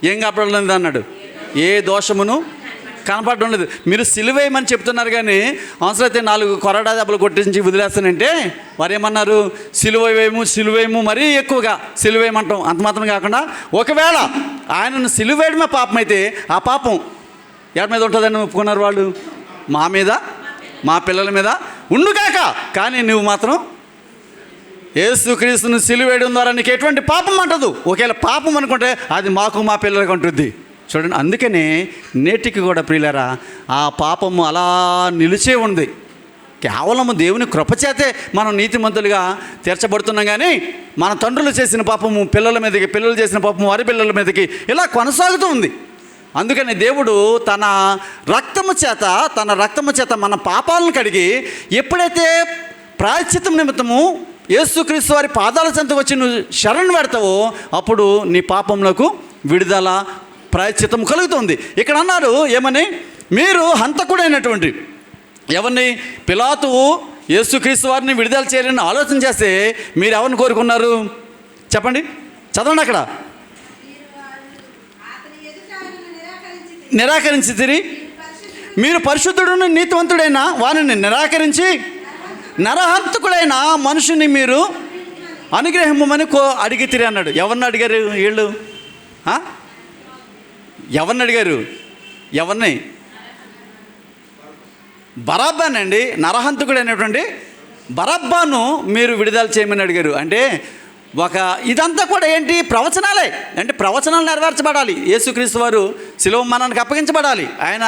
ఏం కనపడలేదు అన్నాడు, ఏ దోషమును కనపడడం లేదు. మీరు సిలువేయమని చెప్తున్నారు కానీ అవసరమైతే 4 కొరడా దెబ్బలు కొట్టించి వదిలేస్తానంటే వారు ఏమన్నారు, సిలువేయము మరీ ఎక్కువగా సిలువేయమంటాం. అంత మాత్రం కాకుండా ఒకవేళ ఆయనను సిలువేయడమే పాపం అయితే ఆ పాపం ఎవరి మీద ఉంటుందని ఒప్పుకున్నారు వాళ్ళు? మా మీద, మా పిల్లల మీద ఉండుగాక. కానీ నువ్వు మాత్రం యేసుక్రీస్తును సిలువేయడం ద్వారా నీకు ఎటువంటి పాపం అంటదు. ఒకవేళ పాపం అనుకుంటే అది మాకు మా పిల్లలకు ఉంటుంది. చూడండి, అందుకనే నేటికి కూడా ప్రియులారా ఆ పాపము అలా నిలిచే ఉంది. కేవలము దేవుని కృపచేతే మనం నీతిమంతులుగా తీర్చబడుతున్నాం కానీ మన తండ్రులు చేసిన పాపము పిల్లల మీదకి, పిల్లలు చేసిన పాపము వారి పిల్లల మీదకి ఇలా కొనసాగుతూ ఉంది. అందుకని దేవుడు తన రక్తము చేత మన పాపాలను కడిగి ఎప్పుడైతే ప్రాయశ్చిత్తం నిమిత్తము యేసుక్రీస్తు వారి పాదాల చెంతకు వచ్చి నువ్వు శరణు పెడతావో అప్పుడు నీ పాపంలోకి విడుదల, ప్రాయశ్చిత్తం కలుగుతుంది. ఇక్కడ అన్నారు ఏమని, మీరు హంతకుడైనటువంటి ఎవరిని, పిలాతు యేసుక్రీస్తు వారిని విడుదల చేయాలని ఆలోచన చేస్తే మీరు ఎవరిని కోరుకున్నారు చెప్పండి, చదవండి. అక్కడ నిరాకరించితిరి. మీరు పరిశుద్ధుడును నీతివంతుడైన వారిని నిరాకరించి నరహంతకుడైన మనుషుని మీరు అనుగ్రహమని అడిగితిరి అన్నాడు. ఎవరిని అడిగారు వీళ్ళు? ఎవరిని అడిగారు? ఎవరిని? బరబ్బానండి. నరహంతకుడైనటువంటి బరబ్బాను మీరు విడుదల చేయమని అడిగారు. అంటే ఇదంతా కూడా ఏంటి? ప్రవచనాలే. అంటే ప్రవచనాలు నెరవేర్చబడాలి. యేసుక్రీస్తు వారు శిలువ మరణానికి అప్పగించబడాలి. ఆయన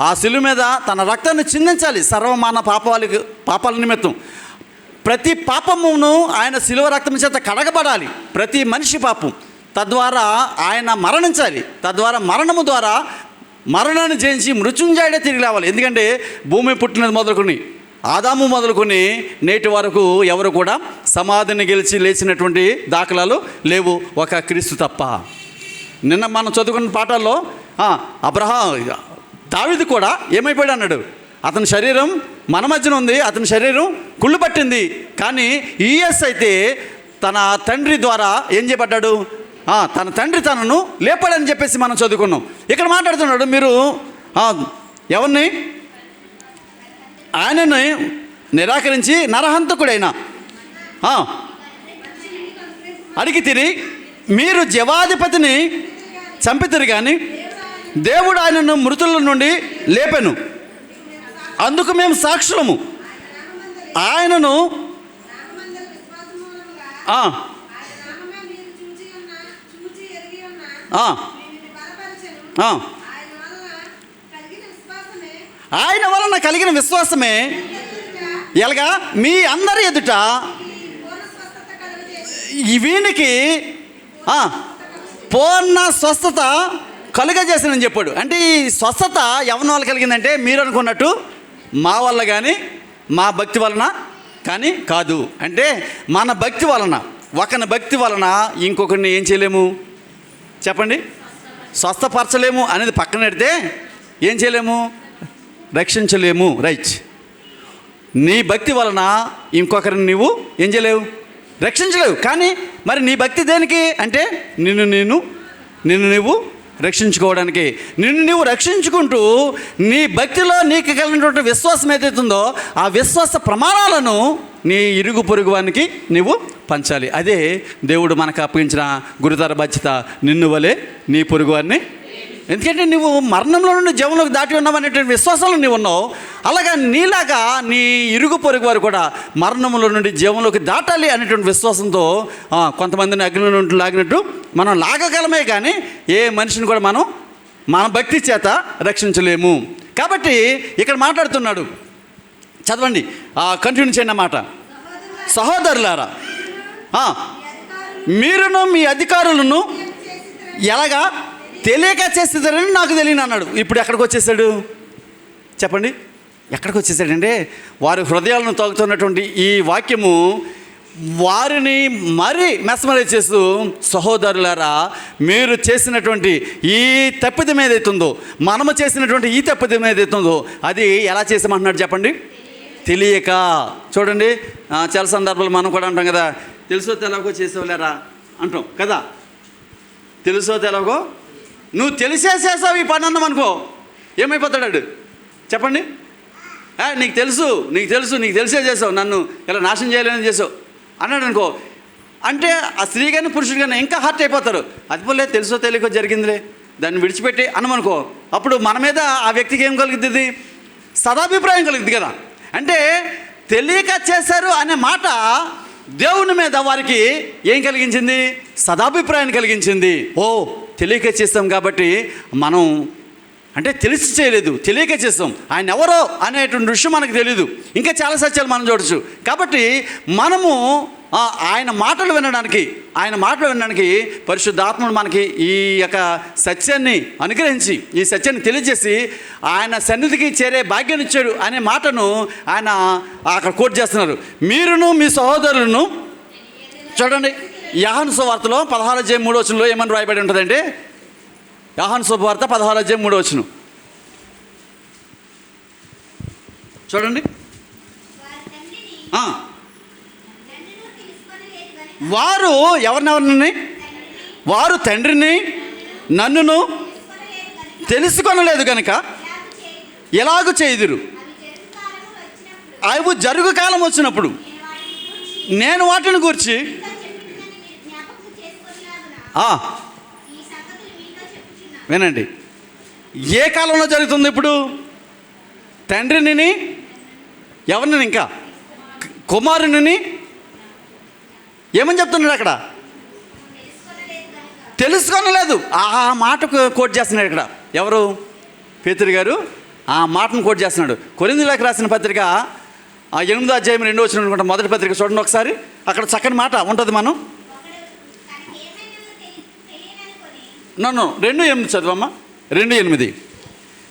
ఆ శిలువ మీద తన రక్తాన్ని చిందించాలి సర్వమాన పాపాల నిమిత్తం. ప్రతి పాపమును ఆయన శిలువ రక్తం చేత కడగబడాలి, ప్రతి మనిషి పాపం. తద్వారా ఆయన మరణించాలి. తద్వారా మరణము ద్వారా మరణాన్ని జయించి మృత్యుంజయుడే తిరిగి లేవాలి. ఎందుకంటే భూమి పుట్టినది మొదలుకొని ఆదాము మొదలుకొని నేటి వరకు ఎవరు కూడా సమాధిని గెలిచి లేచినటువంటి దాఖలాలు లేవు, ఒక క్రీస్తు తప్ప. నిన్న మనం చదువుకున్న పాఠాల్లో దావీదు కూడా ఏమైపోయాడు అన్నాడు, అతని శరీరం మన మధ్యన ఉంది, అతని శరీరం కుళ్ళు పట్టింది. కానీ ఈఎస్ అయితే తన తండ్రి ద్వారా ఏం చేయబడ్డాడు, తన తండ్రి తనను లేపాడని చెప్పేసి మనం చదువుకున్నాం. ఇక్కడ మాట్లాడుతున్నాడు, మీరు ఎవరిని ఆయనను నిరాకరించి నరహంతకుడైన అడిగి తిరిగి మీరు జవాధిపతిని చంపితిరి కానీ దేవుడు ఆయనను మృతుల నుండి లేపెను, అందుకు మేము సాక్షులము. ఆయనను ఆయన వలన కలిగిన విశ్వాసమే ఎలాగా మీ అందరి ఎదుట వీనికి పూర్ణ స్వస్థత కలుగజేసానని చెప్పాడు. అంటే ఈ స్వస్థత ఎవరి వల్ల కలిగిందంటే మీరు అనుకున్నట్టు మా వల్ల కానీ మా భక్తి వలన కానీ కాదు. అంటే మన భక్తి వలన, ఒకని భక్తి వలన ఇంకొకరిని ఏం చేయలేము చెప్పండి, స్వస్థపరచలేము అనేది పక్కన పెడితే ఏం చేయలేము, రక్షించలేము. రైట్. నీ భక్తి వలన ఇంకొకరిని నువ్వు ఏం చేయలేవు, రక్షించలేవు. కానీ మరి నీ భక్తి దేనికి అంటే నిన్ను నువ్వు రక్షించుకోవడానికి. నిన్ను నువ్వు రక్షించుకుంటూ నీ భక్తిలో నీకు కలిగినటువంటి విశ్వాసం ఏదైతుందో ఆ విశ్వాస ప్రమాణాలను నీ ఇరుగు పొరుగు వానికి నువ్వు పంచాలి. అదే దేవుడు మనకు అప్పగించిన గురుతర బాధ్యత. నిన్ను వలే నీ పొరుగు వారిని, ఎందుకంటే నువ్వు మరణంలో నుండి జీవంలోకి దాటి ఉన్నావు అనేటువంటి విశ్వాసంలో నువ్వు ఉన్నావు. అలాగా నీలాగా నీ ఇరుగు పొరుగు వారు కూడా మరణంలో నుండి జీవంలోకి దాటాలి అనేటువంటి విశ్వాసంతో కొంతమందిని అగ్ని నుండి లాగినట్టు మనం లాగగలమే, కానీ ఏ మనిషిని కూడా మనం మన భక్తి చేత రక్షించలేము. కాబట్టి ఇక్కడ మాట్లాడుతున్నాడు, చదవండి, కంటిన్యూ చేయండి అన్నమాట. సహోదరులారా, మీరును మీ అధికారులను ఎలాగా తెలియక చేస్తారని నాకు తెలియని అన్నాడు. ఇప్పుడు ఎక్కడికి వచ్చేసాడు చెప్పండి, ఎక్కడికి వచ్చేసాడంటే వారి హృదయాలను తాగుతున్నటువంటి ఈ వాక్యము వారిని మరీ మెస్మరైజ్ చేస్తూ, సహోదరులారా మీరు చేసినటువంటి ఈ తప్పిదం ఏదైతుందో, మనము చేసినటువంటి ఈ తప్పిదం ఏదైతుందో అది ఎలా చేసామంటున్నాడు చెప్పండి, తెలియక. చూడండి, చాలా సందర్భాలు మనం కూడా అంటాం కదా, తెలుసో తెలవకో చేసేవాళ్ళారా అంటాం కదా. తెలుసో తెలవకో, నువ్వు తెలిసేసేసావు ఈ పని అన్నాం అనుకో, ఏమైపోతాడు చెప్పండి. నీకు తెలిసే చేసావు, నన్ను ఇలా నాశనం చేయాలని చేసావు అన్నాడు అనుకో. అంటే ఆ స్త్రీ కానీ పురుషుడు కానీ ఇంకా హర్ట్ అయిపోతారు. అది పోలే తెలుసో తెలియకో జరిగిందిలే, దాన్ని విడిచిపెట్టి అన్నమనుకో, అప్పుడు మన మీద ఆ వ్యక్తికి ఏం కలుగుతుంది, సదాభిప్రాయం కలుగుతుంది కదా. అంటే తెలియక చేశారు అనే మాట దేవుని మీద వారికి ఏం కలిగించింది, సదాభిప్రాయాన్ని కలిగించింది. ఓ తెలియక చేస్తాం కాబట్టి మనం అంటే తెలిసి చేయలేదు, తెలియక చేస్తాం, ఆయన ఎవరో అనేటువంటి విషయం మనకు తెలియదు. ఇంకా చాలా సత్యాలు మనం చూడొచ్చు. కాబట్టి మనము ఆయన మాటలు వినడానికి పరిశుద్ధాత్ముడు మనకి ఈ యొక్క సత్యాన్ని అనుగ్రహించి, ఈ సత్యాన్ని తెలియజేసి ఆయన సన్నిధికి చేరే భాగ్యం ఇచ్చాడు అనే మాటను ఆయన అక్కడ కోట్ చేస్తున్నారు. మీరును మీ సహోదరులను చూడండి, యోహాను సువార్తలో 16:3 ఏమని రాయబడి ఉంటుందంటే, యోహాను సువార్త 16:3 చూడండి. వారు ఎవరినెవరిని, వారు తండ్రిని నన్నును తెలుసుకొనలేదు కనుక ఎలాగూ చేయుదురు. అవి జరుగు కాలం వచ్చినప్పుడు నేను వాటిని గూర్చి వినండి. ఏ కాలంలో జరుగుతుంది ఇప్పుడు? తండ్రిని, ఎవరిని, ఇంకా కుమారుని ఏమని చెప్తున్నాడు అక్కడ? తెలుసుకొనలేదు. ఆ మాటకు కోట్ చేస్తున్నాడు ఇక్కడ ఎవరు? పేతురు గారు ఆ మాటను కోట్ చేస్తున్నాడు. కొరింథీయులకు రాసిన పత్రిక 8:2 అనుకుంటా, మొదటి పత్రిక చూడండి ఒకసారి. అక్కడ చక్కని మాట ఉంటుంది. మనం 2:8 చదువమ్మా. 2:8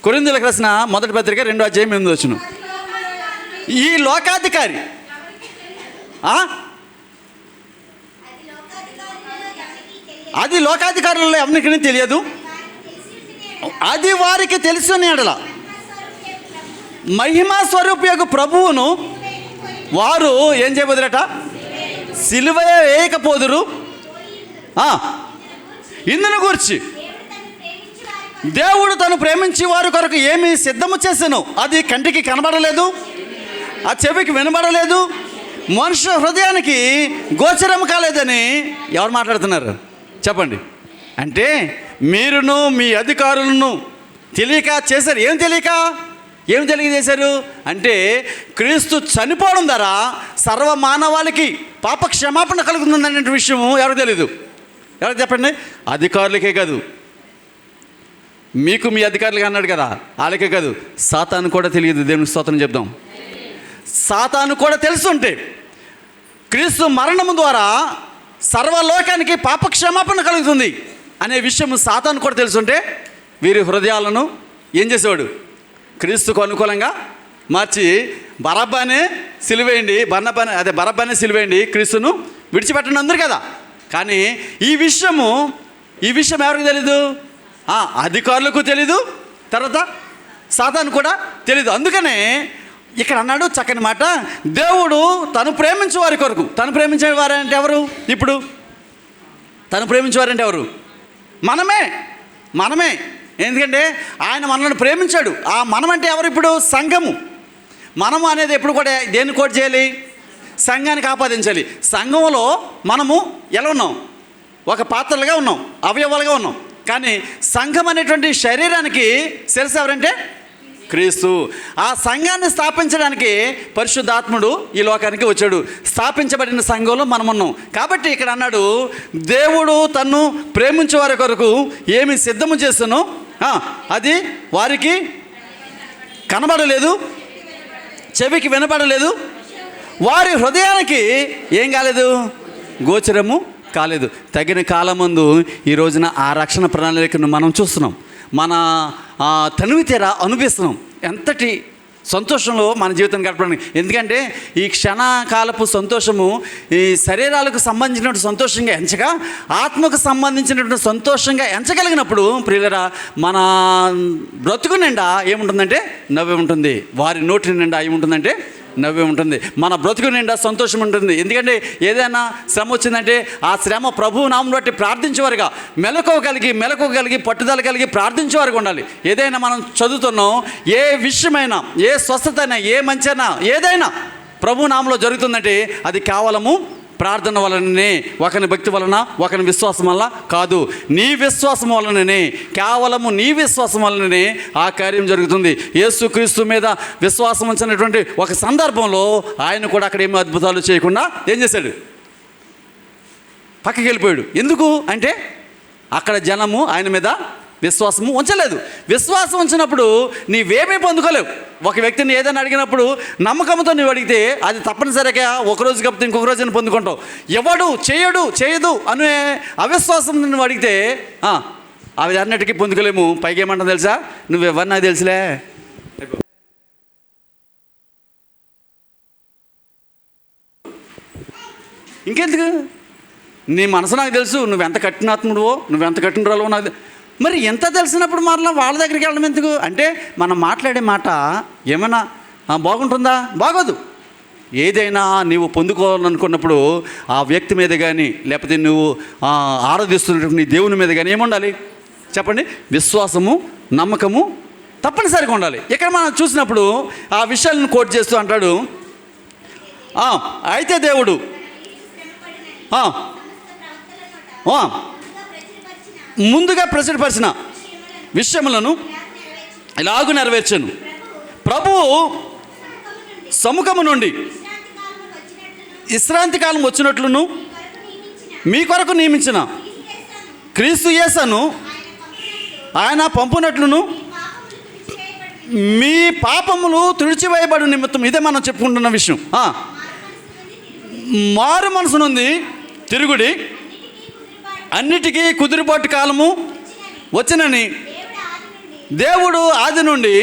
కొరింథీయులకు రాసిన మొదటి పత్రిక 2:8 ఈ లోకాధికారి అది లోకాధికారులలో ఎవరికి తెలియదు, అది వారికి తెలిసిన ఎడల మహిమా స్వరూపయోగ ప్రభువును వారు ఏం చేయబోదురట, సిలువ వేయకపోదురు. ఇందును గూర్చి దేవుడు తను ప్రేమించి వారి కొరకు ఏమి సిద్ధము చేసెను అది కంటికి కనబడలేదు, ఆ చెవికి వినబడలేదు, మనుష్య హృదయానికి గోచరం కాలేదని ఎవరు మాట్లాడుతున్నారు చెప్పండి? అంటే మీరును మీ అధికారులను తెలియక చేశారు. ఏం తెలియక చేశారు అంటే క్రీస్తు చనిపోవడం ద్వారా సర్వ మానవాళికి పాప క్షమాపణ కలుగుతుందనే విషయం ఎవరికి తెలీదు? ఎవరికి చెప్పండి? అధికారులకే కాదు, మీకు మీ అధికారులుగా అన్నాడు కదా, వాళ్ళకే కాదు, సాతాను కూడా తెలియదు. దేవునికి స్తోత్రం చెప్దాం. సాతాను కూడా తెలుసుంటే క్రీస్తు మరణము ద్వారా సర్వలోకానికి పాప క్షమాపణ కలుగుతుంది అనే విషయం సాతాను కూడా తెలుసుంటే వీరి హృదయాలను ఏం చేసేవాడు? క్రీస్తుకు అనుకూలంగా మార్చి బరబ్బానే సిలువేయండి, బరబ్బానే సిలువేయండి, క్రీస్తును విడిచిపెట్టండి అందరు కదా. కానీ ఈ విషయం ఎవరికి తెలీదు? అధికారులకు తెలీదు, తర్వాత సాతాను కూడా తెలీదు. అందుకనే ఇక్కడ అన్నాడు చక్కని మాట, దేవుడు తను ప్రేమించే వారి కొరకు. తను ప్రేమించే వారంటే ఎవరు? ఇప్పుడు తను ప్రేమించేవారంటే ఎవరు? మనమే. ఎందుకంటే ఆయన మనల్ని ప్రేమించాడు. ఆ మనం అంటే ఎవరు? ఇప్పుడు సంఘము. మనము అనేది ఎప్పుడు కూడా దేన్ని కోట్ చేయాలి? సంఘానికి ఆపాదించాలి. సంఘంలో మనము ఎలా ఉన్నాం? ఒక పాత్రలుగా ఉన్నాం, అవయవాలుగా ఉన్నాం. కానీ సంఘం అనేటువంటి శరీరానికి శిరస్సు ఎవరంటే క్రీస్తు. ఆ సంఘాన్ని స్థాపించడానికి పరిశుద్ధాత్ముడు ఈ లోకానికి వచ్చాడు. స్థాపించబడిన సంఘంలో మనం ఉన్నాం. కాబట్టి ఇక్కడ అన్నాడు, దేవుడు తన్ను ప్రేమించే వారి కొరకు ఏమి సిద్ధము చేస్తానో అది వారికి కనబడలేదు, చెవికి వినబడలేదు, వారి హృదయానికి ఏం కాలేదు? గోచరము కాలేదు. తగిన కాలమందు ఈ రోజున ఆ రక్షణ ప్రణాళికను మనం చూస్తున్నాం, మన తనివి తీరా అనుభవిస్తున్నాం. ఎంతటి సంతోషంలో మన జీవితం గడపడానికి. ఎందుకంటే ఈ క్షణకాలపు సంతోషము ఈ శరీరాలకు సంబంధించినటువంటి సంతోషంగా ఎంచగా ఆత్మకు సంబంధించినటువంటి సంతోషంగా ఎంచగలిగినప్పుడు ప్రియులరా మన బ్రతుకు నిండా ఏముంటుందంటే నవ్వే ఉంటుంది. వారి నోటి నిండా ఏముంటుందంటే నవ్వే ఉంటుంది. మన బ్రతుకు నిండా సంతోషం ఉంటుంది. ఎందుకంటే ఏదైనా శ్రమ వచ్చిందంటే ఆ శ్రమ ప్రభువు నామం బట్టి ప్రార్థించేవారుగా మెలకువ కలిగి పట్టుదల కలిగి ప్రార్థించేవారుగా ఉండాలి. ఏదైనా మనం చదువుతున్నాం, ఏ విషయమైనా, ఏ స్వస్థత అయినా, ఏ మంచైనా, ఏదైనా ప్రభు నామంలో జరుగుతుందంటే అది కేవలము ప్రార్థన వలననే, ఒకని భక్తి వలన, ఒకని విశ్వాసం వల్ల కాదు. నీ విశ్వాసం వలననే, కేవలము నీ విశ్వాసం వలననే ఆ కార్యం జరుగుతుంది. యేసుక్రీస్తు మీద విశ్వాసం ఉంచినటువంటి ఒక సందర్భంలో ఆయన కూడా అక్కడ ఏమీ అద్భుతాలు చేయకుండా ఏం చేశాడు? పక్కకి వెళ్ళిపోయాడు. ఎందుకు అంటే అక్కడ జనము ఆయన మీద విశ్వాసము ఉంచలేదు. విశ్వాసం ఉంచినప్పుడు నీవేమీ పొందుకోలేవు. ఒక వ్యక్తిని ఏదైనా అడిగినప్పుడు నమ్మకంతో నువ్వు అడిగితే అది తప్పనిసరిగా ఒకరోజు కాకపోతే ఇంకొక రోజున పొందుకుంటావు. ఎవడు చేయదు అనే అవిశ్వాసం నువ్వు అడిగితే అవి అన్నిటికీ పొందుకోలేము. పైకి ఏమంటావు తెలుసా? నువ్వెవరు నాకు తెలుసులే. ఇంకెందుకు? నీ మనసు నాకు తెలుసు, నువ్వెంత కఠినాత్ముడువో, నువ్వెంత కఠినరాలువో నాకు. మరి ఎంత తెలిసినప్పుడు మరలా వాళ్ళ దగ్గరికి వెళ్ళడం ఎందుకు? అంటే మనం మాట్లాడే మాట ఏమైనా బాగుంటుందా? బాగోదు. ఏదైనా నీవు పొందుకోవాలనుకున్నప్పుడు ఆ వ్యక్తి మీద కానీ, లేకపోతే నువ్వు ఆరాధిస్తున్నటువంటి నీ దేవుని మీద కానీ ఏముండాలి చెప్పండి? విశ్వాసము, నమ్మకము తప్పనిసరిగా ఉండాలి. ఇక్కడ మనం చూసినప్పుడు ఆ విషయాలను కోట్ చేస్తూ అంటాడు, అయితే దేవుడు ముందుగా ప్రచురపరిచిన విషయములను ఇలాగూ నెరవేర్చాను. ప్రభువు సముఖము నుండి విశ్రాంతి కాలం వచ్చినట్లును మీ కొరకు నియమించిన క్రీస్తు యేసును ఆయన పంపునట్లును మీ పాపములు తుడిచివేయబడు నిమిత్తం. ఇదే మనం చెప్పుకుంటున్న విషయం. మారు మనసు నుండి తిరుగుడి, అన్నిటికీ కుదిరిబాటు కాలము వచ్చినని దేవుడు ఆది నుండి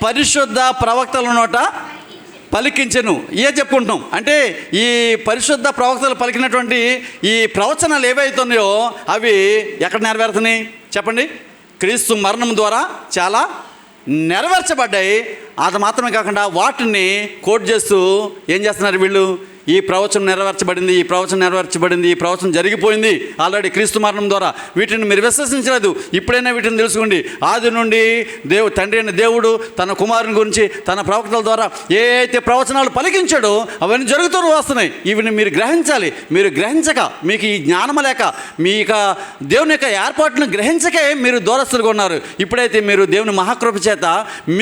పరిశుద్ధ ప్రవక్తల నోట పలికించెను. చెప్పుకుంటున్నాం అంటే ఈ పరిశుద్ధ ప్రవక్తలు పలికినటువంటి ఈ ప్రవచనాలు ఏవైతున్నాయో అవి ఎక్కడ నెరవేరుతున్నాయి చెప్పండి? క్రీస్తు మరణం ద్వారా చాలా నెరవేర్చబడ్డాయి. అది మాత్రమే కాకుండా వాటిని కోట్ చేస్తూ ఏం చేస్తున్నారు వీళ్ళు, ఈ ప్రవచనం నెరవేర్చబడింది, ఈ ప్రవచనం నెరవేర్చబడింది, ఈ ప్రవచనం జరిగిపోయింది ఆల్రెడీ క్రీస్తు మరణం ద్వారా. వీటిని మీరు విశ్వసించలేదు, ఇప్పుడైనా వీటిని తెలుసుకోండి. ఆది నుండి తండ్రి అయిన దేవుడు తన కుమారుని గురించి తన ప్రవక్తల ద్వారా ఏ అయితే ప్రవచనాలు పలికించాడో అవన్నీ జరుగుతూ వస్తున్నాయి. ఇవిని మీరు గ్రహించాలి. మీరు గ్రహించక, మీకు ఈ జ్ఞానం లేక, మీ దేవుని యొక్క ఏర్పాటును గ్రహించకే మీరు దూరస్తులుగా ఉన్నారు. ఇప్పుడైతే మీరు దేవుని మహాకృప చేత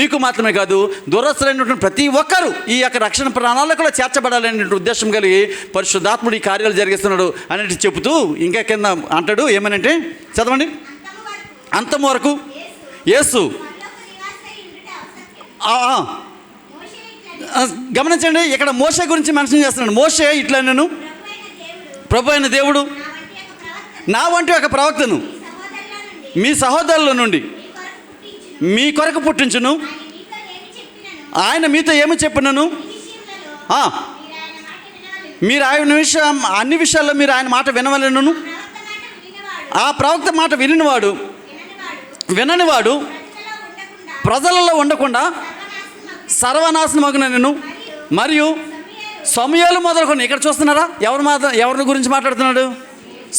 మీకు మాత్రమే కాదు, దూరస్తులైనటువంటి ప్రతి ఒక్కరూ ఈ యొక్క రక్షణ ప్రణాళికలో చేర్చబడాలనే ఉద్దేశం కలిగి పరిశుద్ధాత్ముడు ఈ కార్యాలు జరిగిస్తున్నాడు అనేది చెబుతూ ఇంకా కింద అంటాడు ఏమనంటే, చదవండి. అంతం వరకు యేసు గమనించండి, ఇక్కడ మోషే గురించి మెన్షన్ చేస్తున్నాడు. మోషే ఇట్లా, నేను ప్రభు అయిన దేవుడు నా వంటి ఒక ప్రవక్తను మీ సహోదరుల నుండి మీ కొరకు పుట్టించును, ఆయన మీతో ఏమి చెప్పినను, మీరు ఆయన అన్ని విషయాల్లో మీరు ఆయన మాట వినవలెను. ఆ ప్రవక్త మాట విననివాడు ప్రజలలో ఉండకుండా సర్వనాశనమగునను. మరియు సమూయేలు మొదలుకొని, ఇక్కడ చూస్తున్నారా ఎవరి గురించి మాట్లాడుతున్నాడు?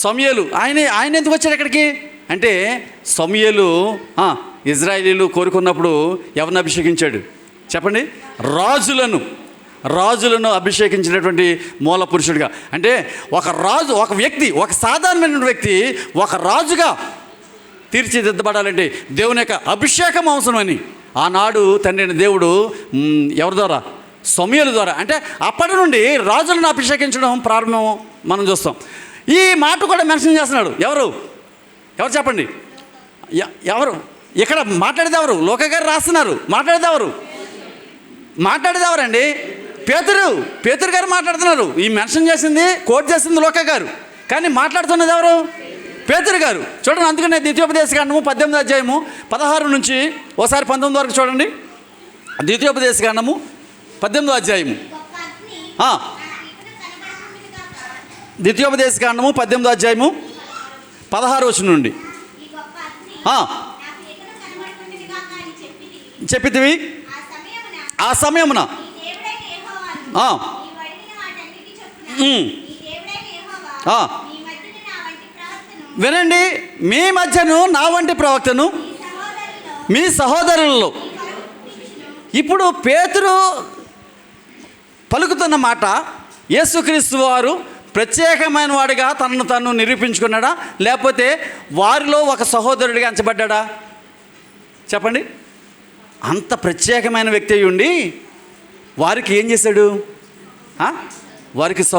సమూయేలు. ఆయన ఎందుకు వచ్చాడు ఇక్కడికి అంటే, సమూయేలు ఇజ్రాయేలీలు కోరుకున్నప్పుడు ఎవరిని అభిషేకించాడు చెప్పండి? రాజులను అభిషేకించినటువంటి మూల పురుషుడిగా. అంటే ఒక రాజు, ఒక వ్యక్తి, ఒక సాధారణమైన వ్యక్తి ఒక రాజుగా తీర్చిదిద్దబడాలంటే దేవుని యొక్క అభిషేకం అవసరమని ఆనాడు తండ్రి అయిన దేవుడు ఎవరి ద్వారా? సమూయేలు ద్వారా. అంటే అప్పటి నుండి రాజులను అభిషేకించడం ప్రారంభం మనం చూస్తాం. ఈ మాట కూడా మెన్షన్ చేస్తున్నాడు. ఎవరు చెప్పండి? ఎవరు ఇక్కడ మాట్లాడేది ఎవరు? లోక గారు రాస్తున్నారు. మాట్లాడేది ఎవరండి? పేతురు గారు మాట్లాడుతున్నారు. ఈ మెన్షన్ చేసింది, కోట్ చేసింది లోక గారు, కానీ మాట్లాడుతున్నది ఎవరు? పేతురు గారు. చూడండి, అందుకనే ద్వితీయోపదేశకాండము 18వ అధ్యాయము 16 నుంచి ఒకసారి 19 వరకు చూడండి. ద్వితీయోపదేశకాండము 18వ అధ్యాయము, ద్వితీయోపదేశకాండము 18వ అధ్యాయము 16 వచనం నుండి. చెప్పితివి ఆ సమయమున వినండి, మీ మధ్యను నా వంటి ప్రవక్తను మీ సహోదరులలో. ఇప్పుడు పేతురు పలుకుతున్న మాట, యేసుక్రీస్తు వారు ప్రత్యేకమైన వాడిగా తనను తాను నిరూపించుకున్నాడా, లేకపోతే వారిలో ఒక సహోదరుడిగా ఎంచబడ్డా? చెప్పండి. అంత ప్రత్యేకమైన వ్యక్తి అయి ఉండి వారికి ఏం చేశాడు? వారికి